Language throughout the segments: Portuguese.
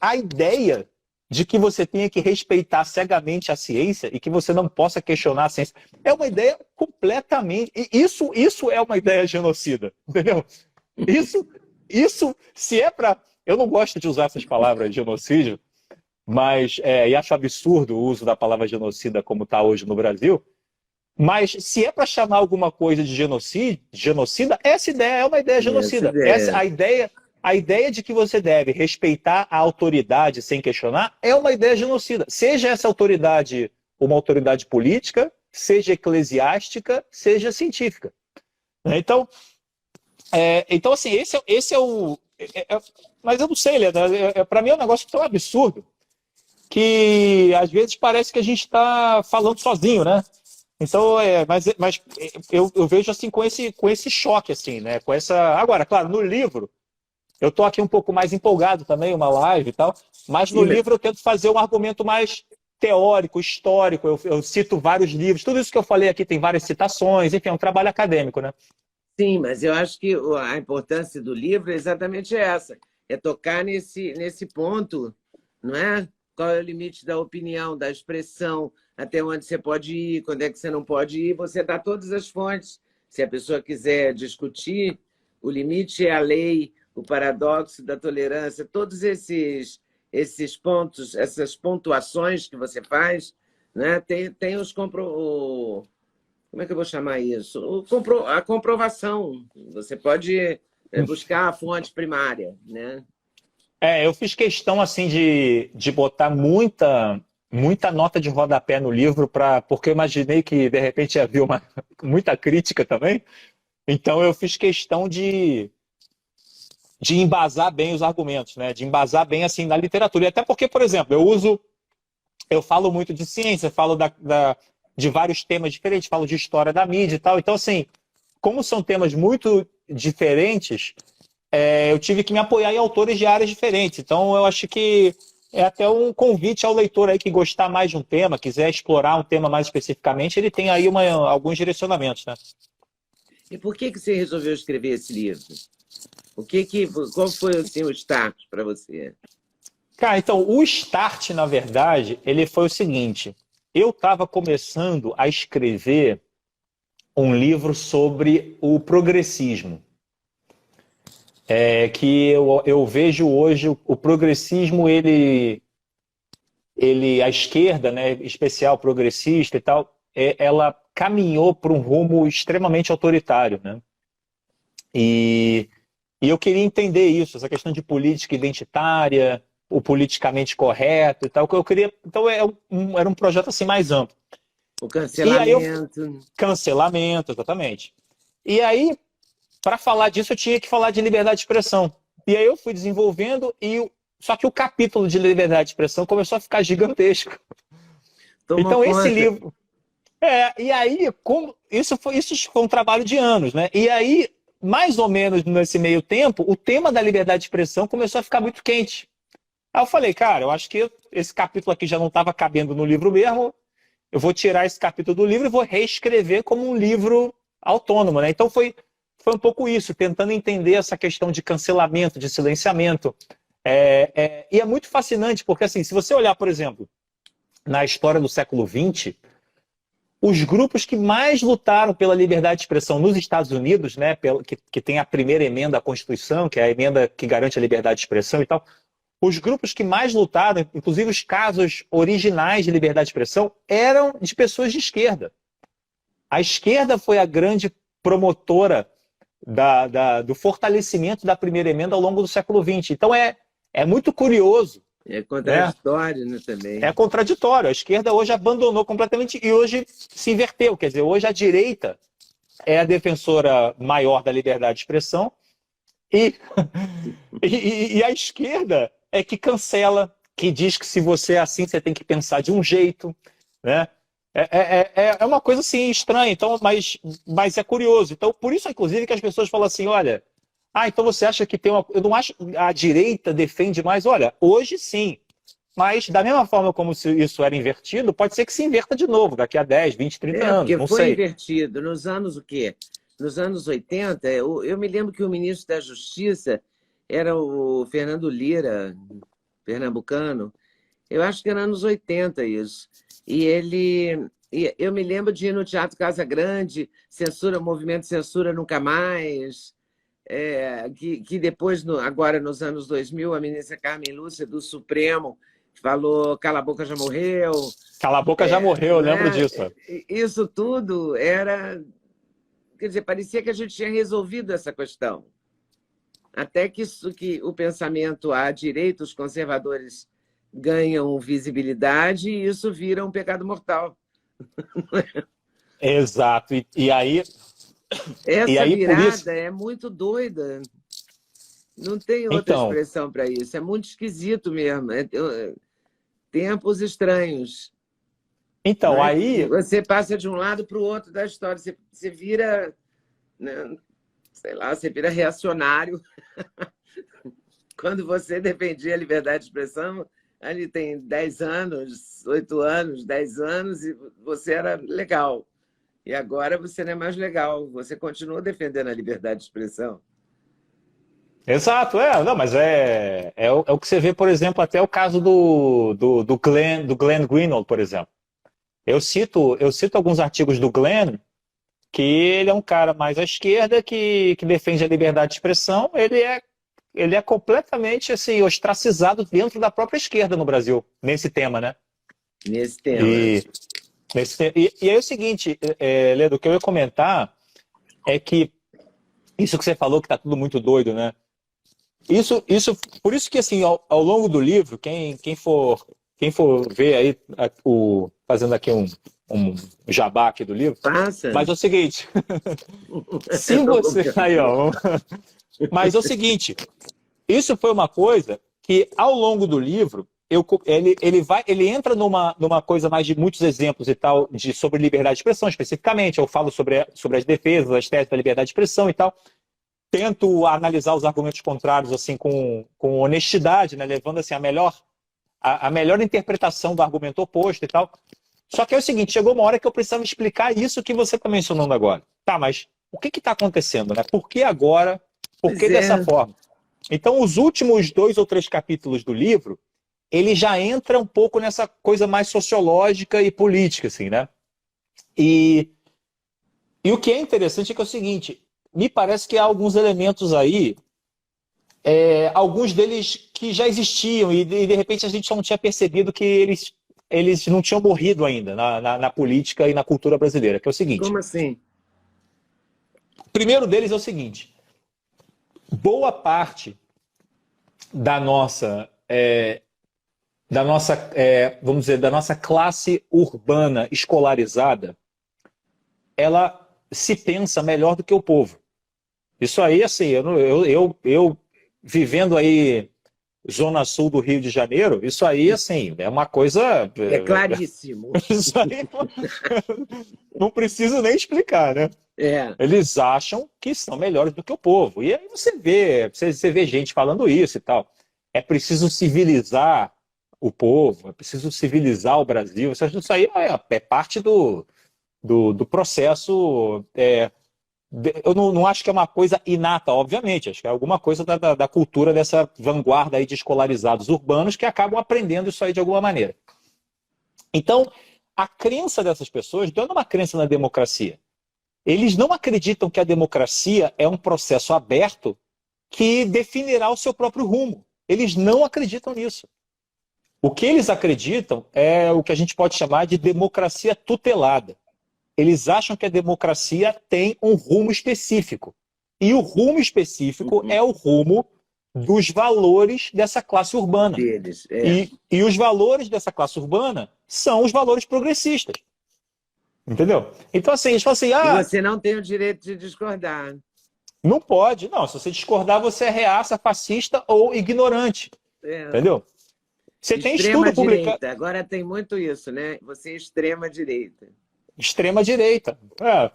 a ideia de que você tenha que respeitar cegamente a ciência e que você não possa questionar a ciência é uma ideia completamente... Isso é uma ideia genocida, entendeu? Se é para... Eu não gosto de usar essas palavras genocídio, mas, e acho absurdo o uso da palavra genocida como está hoje no Brasil, mas se é para chamar alguma coisa de genocida, essa ideia é uma ideia Essa genocida. ideia. A ideia de que você deve respeitar a autoridade sem questionar é uma ideia genocida. Seja essa autoridade uma autoridade política, seja eclesiástica, seja científica. Então, assim, esse é o... mas eu não sei, Leda, para mim é um negócio tão absurdo que às vezes parece que a gente está falando sozinho, né? Então, mas eu vejo assim com esse choque, assim, né? Com essa... Agora, claro, no livro, eu estou aqui um pouco mais empolgado também, uma live e tal, mas no livro eu tento fazer um argumento mais teórico, histórico, eu cito vários livros, tudo isso que eu falei aqui tem várias citações, enfim, é um trabalho acadêmico, né? Sim, mas eu acho que a importância do livro é exatamente essa, é tocar nesse ponto, não é? Qual é o limite da opinião, da expressão, até onde você pode ir, quando é que você não pode ir, você dá todas as fontes. Se a pessoa quiser discutir, o limite é a lei, o paradoxo da tolerância, todos esses pontos, essas pontuações que você faz, né? Tem como é que eu vou chamar isso? A comprovação. Você pode buscar a fonte primária, né? Eu fiz questão assim de botar muita nota de rodapé no livro, porque eu imaginei que de repente havia muita crítica também. Então eu fiz questão de embasar bem os argumentos, né? De embasar bem assim na literatura. E até porque, por exemplo, eu falo muito de ciência, falo de vários temas diferentes, falo de história da mídia e tal. Então, assim, como são temas muito diferentes, eu tive que me apoiar em autores de áreas diferentes. Então, eu acho que é até um convite ao leitor aí que gostar mais de um tema, quiser explorar um tema mais especificamente, ele tem aí alguns direcionamentos, né? E por que você resolveu escrever esse livro? Qual foi assim, o start para você? Cara, então, o start, na verdade, ele foi o seguinte. Eu estava começando a escrever um livro sobre o progressismo. Que eu vejo hoje o progressismo, a esquerda, né, especial progressista e tal, ela caminhou para um rumo extremamente autoritário, né? E eu queria entender isso, essa questão de política identitária, o politicamente correto e tal, que eu queria. Então era um projeto assim mais amplo. O E aí cancelamento. cancelamento, exatamente. E aí, para falar disso, eu tinha que falar de liberdade de expressão. E aí eu fui desenvolvendo, só que o capítulo de liberdade de expressão começou a ficar gigantesco. Tomou Então esse conta. livro... e aí, isso foi um trabalho de anos, né? E aí, mais ou menos nesse meio tempo, o tema da liberdade de expressão começou a ficar muito quente. Aí eu falei, cara, eu acho que esse capítulo aqui já não estava cabendo no livro mesmo, eu vou tirar esse capítulo do livro e vou reescrever como um livro autônomo, né? Então foi um pouco isso, tentando entender essa questão de cancelamento, de silenciamento. E é muito fascinante, porque assim, se você olhar, por exemplo, na história do século XX, os grupos que mais lutaram pela liberdade de expressão nos Estados Unidos, né, que tem a primeira emenda à Constituição, que é a emenda que garante a liberdade de expressão e tal, os grupos que mais lutaram, inclusive os casos originais de liberdade de expressão, eram de pessoas de esquerda. A esquerda foi a grande promotora do fortalecimento da primeira emenda ao longo do século XX. Então é muito curioso. É contraditório, né, também. É contraditório. A esquerda hoje abandonou completamente e hoje se inverteu. Quer dizer, hoje a direita é a defensora maior da liberdade de expressão e a esquerda é que cancela, que diz que se você é assim, você tem que pensar de um jeito, né? É uma coisa assim estranha, então, mas é curioso. Então, por isso, inclusive, que as pessoas falam assim, olha, então você acha que tem uma... Eu não acho que a direita defende mais. Olha, hoje sim, mas da mesma forma como se isso era invertido, pode ser que se inverta de novo daqui a 10, 20, 30 anos, Porque não foi sei. invertido. Nos anos o quê? Nos anos 80, eu me lembro que o ministro da Justiça era o Fernando Lira, pernambucano, eu acho que era anos 80 isso. Eu me lembro de ir no Teatro Casa Grande, Movimento Censura Nunca Mais, que depois, agora nos anos 2000, a ministra Carmen Lúcia, do Supremo, falou Cala a Boca Já Morreu. Cala a Boca Já Morreu, eu lembro né? disso. Isso tudo era... Quer dizer, parecia que a gente tinha resolvido essa questão. Até que o pensamento à direita, os conservadores ganham visibilidade e isso vira um pecado mortal. Exato. E aí... Essa virada por isso... é muito doida. Não tem outra expressão para isso. É muito esquisito mesmo. Tempos estranhos. Então, aí... Você passa de um lado para o outro da história. Você vira... Né, sei lá, você vira reacionário. Quando você defendia a liberdade de expressão, ali tem 10 anos, 8 anos, 10 anos, e você era legal. E agora você não é mais legal. Você continua defendendo a liberdade de expressão. Exato, não, mas é o que você vê, por exemplo, até o caso do Glenn Greenwald, por exemplo. Eu cito alguns artigos do Glenn, que ele é um cara mais à esquerda, que defende a liberdade de expressão. Ele é completamente assim, ostracizado dentro da própria esquerda no Brasil, nesse tema, né? Nesse tema. E aí é o seguinte, Ledo, o que eu ia comentar é que isso que você falou, que tá tudo muito doido, né? Por isso que, assim, ao longo do livro, quem for ver aí, fazendo aqui um jabá aqui do livro, passa. Mas é o seguinte, se você... Aí, ó. Mas é o seguinte, isso foi uma coisa que, ao longo do livro, ele entra numa coisa mais de muitos exemplos e tal, sobre liberdade de expressão, especificamente. Eu falo sobre as defesas, as teses da liberdade de expressão e tal. Tento analisar os argumentos contrários assim com honestidade, né, levando assim, a melhor interpretação do argumento oposto e tal. Só que é o seguinte, chegou uma hora que eu precisava explicar isso que você está mencionando agora. Tá, mas o que está acontecendo, né? Por que agora? Por que dessa forma? Então, os últimos 2 ou 3 capítulos do livro, ele já entra um pouco nessa coisa mais sociológica e política, assim, né? E o que é interessante é que é o seguinte, me parece que há alguns elementos aí, alguns deles que já existiam e de repente a gente só não tinha percebido que eles não tinham morrido ainda na política e na cultura brasileira, que é o seguinte... Como assim? O primeiro deles é o seguinte, boa parte da nossa vamos dizer, da nossa classe urbana escolarizada, ela se pensa melhor do que o povo. Isso aí, assim, eu vivendo aí Zona Sul do Rio de Janeiro, isso aí, assim, é uma coisa... É claríssimo. Isso aí não preciso nem explicar, né? Eles acham que são melhores do que o povo. E aí você vê gente falando isso e tal. É preciso civilizar o povo, é preciso civilizar o Brasil. Isso aí é parte do processo... eu não acho que é uma coisa inata, obviamente. Acho que é alguma coisa da cultura dessa vanguarda aí de escolarizados urbanos que acabam aprendendo isso aí de alguma maneira. Então, a crença dessas pessoas não é uma crença na democracia. Eles não acreditam que a democracia é um processo aberto que definirá o seu próprio rumo. Eles não acreditam nisso. O que eles acreditam é o que a gente pode chamar de democracia tutelada. Eles acham que a democracia tem um rumo específico. E o rumo específico é o rumo dos valores dessa classe urbana. Deles, e os valores dessa classe urbana são os valores progressistas. Entendeu? Então, assim, eles falam assim... E você não tem o direito de discordar. Não pode. Não, se você discordar, você é reaça, fascista ou ignorante. Entendeu? Você tem estudo publicado... Agora tem muito isso, né? Você é extrema-direita. Extrema-direita.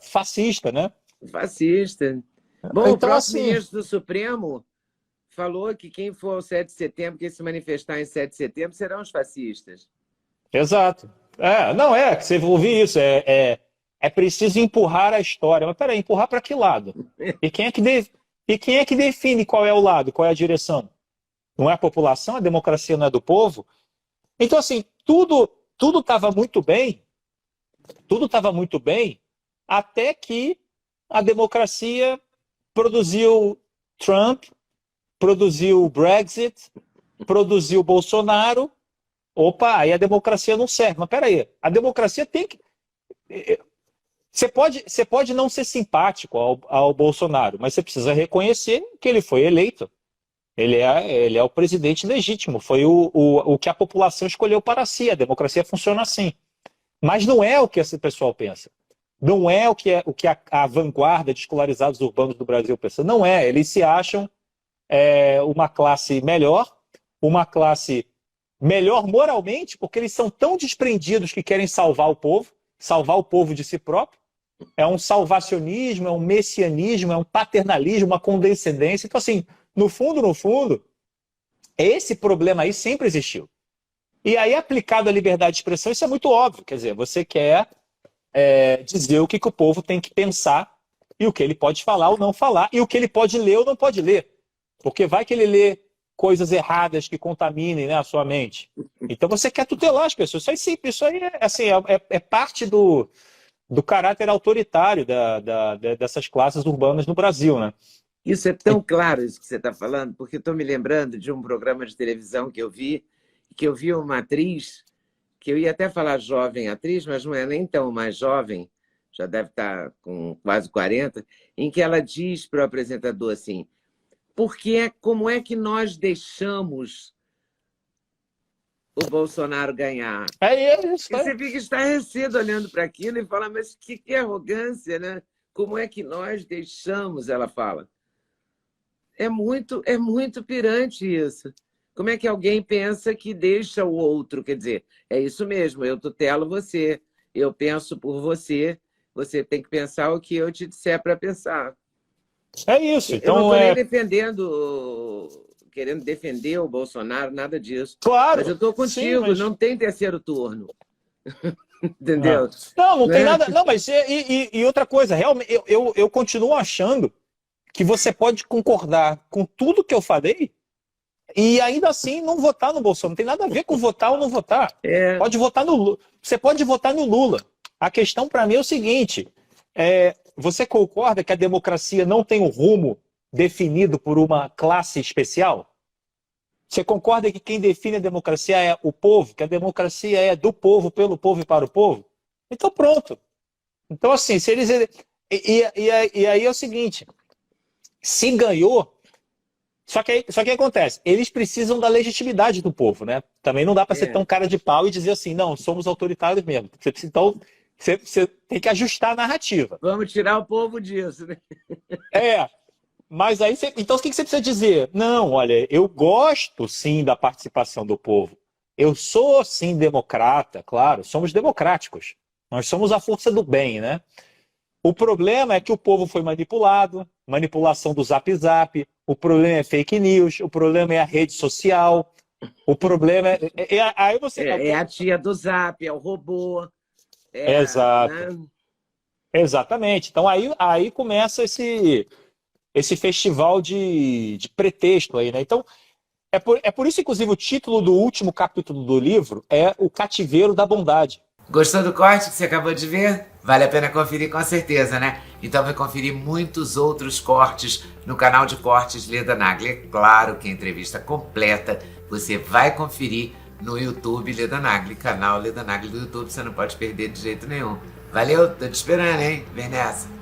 Fascista, né? Fascista. Bom, então, o próprio ministro do Supremo falou que quem for ao 7 de setembro, quem se manifestar em 7 de setembro, serão os fascistas. Exato. Que você ouvir isso. É preciso empurrar a história. Mas peraí, empurrar para que lado? E quem é que define qual é o lado, qual é a direção? Não é a população, a democracia não é do povo. Então, assim, tudo estava muito bem, até que a democracia produziu Trump, produziu o Brexit, produziu o Bolsonaro. Opa, aí a democracia não serve. Mas peraí, a democracia tem que. Você pode não ser simpático ao Bolsonaro, mas você precisa reconhecer que ele foi eleito. Ele é o presidente legítimo, foi o que a população escolheu para si. A democracia funciona assim. Mas não é o que esse pessoal pensa. Não é o que a vanguarda de escolarizados urbanos do Brasil pensa. Não é. Eles se acham uma classe melhor moralmente, porque eles são tão desprendidos que querem salvar o povo de si próprio. É um salvacionismo, é um messianismo, é um paternalismo, uma condescendência. Então, assim, no fundo, esse problema aí sempre existiu. E aí, aplicado à liberdade de expressão, isso é muito óbvio. Quer dizer, você quer dizer o que o povo tem que pensar e o que ele pode falar ou não falar e o que ele pode ler ou não pode ler. Porque vai que ele lê coisas erradas que contaminem, né, a sua mente. Então você quer tutelar as pessoas. Isso aí é parte do caráter autoritário dessas classes urbanas no Brasil, né? Isso é tão claro, isso que você está falando, porque estou me lembrando de um programa de televisão que eu vi uma atriz, que eu ia até falar jovem atriz, mas não é nem tão mais jovem, já deve estar com quase 40, em que ela diz para o apresentador assim, como é que nós deixamos o Bolsonaro ganhar? Isso. E você fica estarrecido olhando para aquilo e fala, mas que arrogância, né? Como é que nós deixamos, ela fala. É muito pirante isso. Como é que alguém pensa que deixa o outro? Quer dizer, é isso mesmo, eu tutelo você, eu penso por você, você tem que pensar o que eu te disser para pensar. É isso. Eu não Então, estou nem querendo defender o Bolsonaro, nada disso. claro. Mas eu estou contigo, sim, mas... não tem terceiro turno. Entendeu? Não tem nada. Não, mas e outra coisa, realmente, eu continuo achando que você pode concordar com tudo que eu falei e ainda assim não votar no Bolsonaro. Não tem nada a ver com votar ou não votar. Pode votar no Lula. Você pode votar no Lula. A questão para mim é o seguinte: você concorda que a democracia não tem um rumo definido por uma classe especial? Você concorda que quem define a democracia é o povo, que a democracia é do povo, pelo povo e para o povo? Então pronto. Então assim, se eles... E aí é o seguinte, se ganhou... Só que acontece, eles precisam da legitimidade do povo, né? Também não dá para ser tão cara de pau e dizer assim, não, somos autoritários mesmo. Então, você tem que ajustar a narrativa. Vamos tirar o povo disso, né? Mas aí, então o que você precisa dizer? Não, olha, eu gosto sim da participação do povo. Eu sou sim democrata, claro, somos democráticos. Nós somos a força do bem, né? O problema é que o povo foi manipulado, manipulação do Zap Zap, o problema é fake news, o problema é a rede social, o problema aí você... É a tia do Zap, é o robô. Exato. Né? Exatamente. Então aí começa esse festival de pretexto aí, né? Então, é por isso, inclusive, o título do último capítulo do livro é O Cativeiro da Bondade. Gostou do corte que você acabou de ver? Vale a pena conferir com certeza, né? Então vai conferir muitos outros cortes no canal de cortes Leda Nagli. É claro que a entrevista completa você vai conferir no YouTube Leda Nagli, canal Leda Nagli do YouTube, você não pode perder de jeito nenhum. Valeu, tô te esperando, hein? Vem nessa!